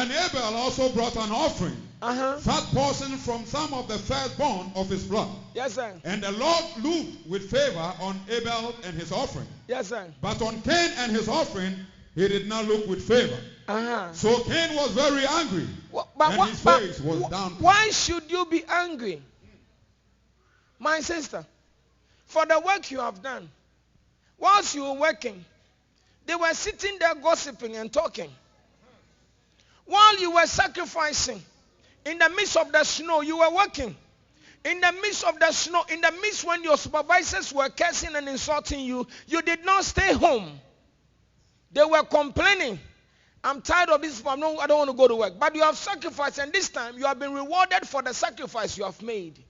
And Abel also brought an offering, fat portion from some of the firstborn of his flock. Yes, sir. And the Lord looked with favor on Abel and his offering. Yes, sir. But on Cain and his offering, he did not look with favor. So Cain was very angry, and his face was down. Why should you be angry, my sister? For the work you have done. Whilst you were working, they were sitting there gossiping and talking. While you were sacrificing, in the midst of the snow, you were working. In the midst of the snow, in the midst when your supervisors were cursing and insulting you, you did not stay home. They were complaining. I'm tired of this. I don't want to go to work. But you have sacrificed, and this time you have been rewarded for the sacrifice you have made.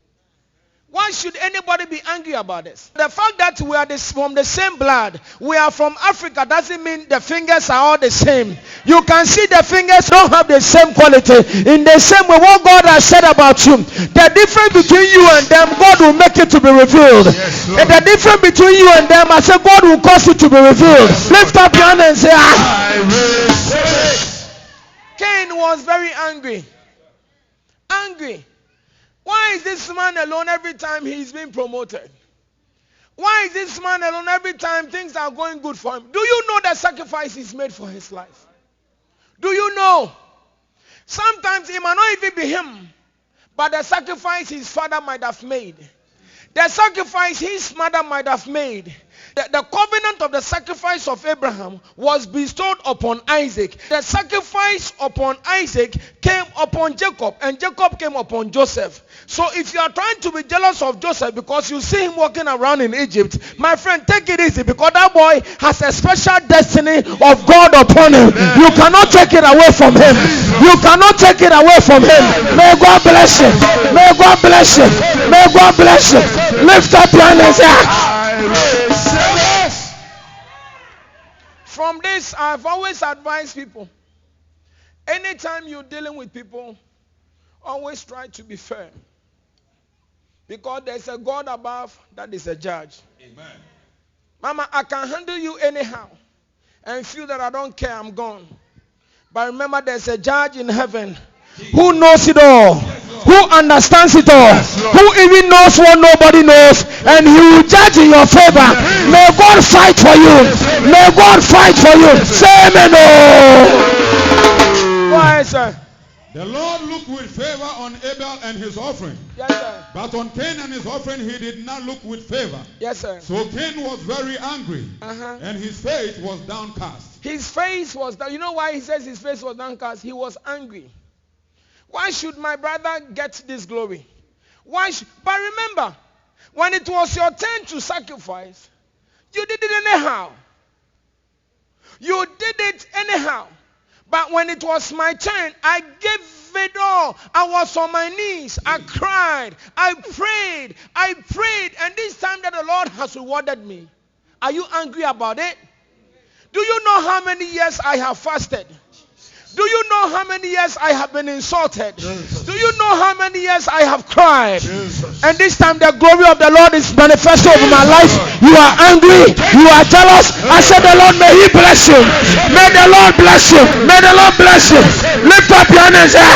Why should anybody be angry about this? The fact that we are from the same blood, we are from Africa, doesn't mean the fingers are all the same. You can see the fingers don't have the same quality. In the same way, what God has said about you, the difference between you and them, God will make it to be revealed. Yes, and the difference between you and them, I said, God will cause it to be revealed. Yes, lift up your hand and say, I will. Cain was very angry. Angry. Why is this man alone every time he's being promoted? Why is this man alone every time things are going good for him? Do you know the sacrifice he's made for his life? Do you know? Sometimes it might not even be him, but the sacrifice his father might have made. The sacrifice his mother might have made. The covenant of the sacrifice of Abraham was bestowed upon Isaac. The sacrifice upon Isaac came upon Jacob, and Jacob came upon Joseph. So if you are trying to be jealous of Joseph because you see him walking around in Egypt, my friend, take it easy, because that boy has a special destiny of God upon him. You cannot take it away from him. You cannot take it away from him. May God bless you. May God bless you. May God bless you. Lift up your hand and say, from this, I've always advised people, anytime you're dealing with people, always try to be fair. Because there's a God above that is a judge. Amen. Mama, I can handle you anyhow and feel that I don't care, I'm gone. But remember, there's a judge in heaven who knows it all, who understands it all, who even knows what nobody knows, and he will judge in your favor. May God fight for you. May God fight for you. Say amen. Go ahead, sir. The Lord looked with favor on Abel and his offering. Yes, sir. But on Cain and his offering, he did not look with favor. Yes, sir. So Cain was very angry, and his face was downcast. His face was down. You know why he says his face was downcast? He was angry. Why should my brother get this glory? But remember, when it was your turn to sacrifice, you did it anyhow. You did it anyhow. But when it was my turn, I gave it all. I was on my knees. I cried. I prayed. And this time that the Lord has rewarded me. Are you angry about it? Do you know how many years I have fasted? Do you know how many years I have been insulted? Jesus. Do you know how many years I have cried? Jesus. And this time the glory of the Lord is manifested over my life. You are angry. You are jealous. I said, the Lord, may he bless you. May the Lord bless you. May the Lord bless you. Lift up your hands and say,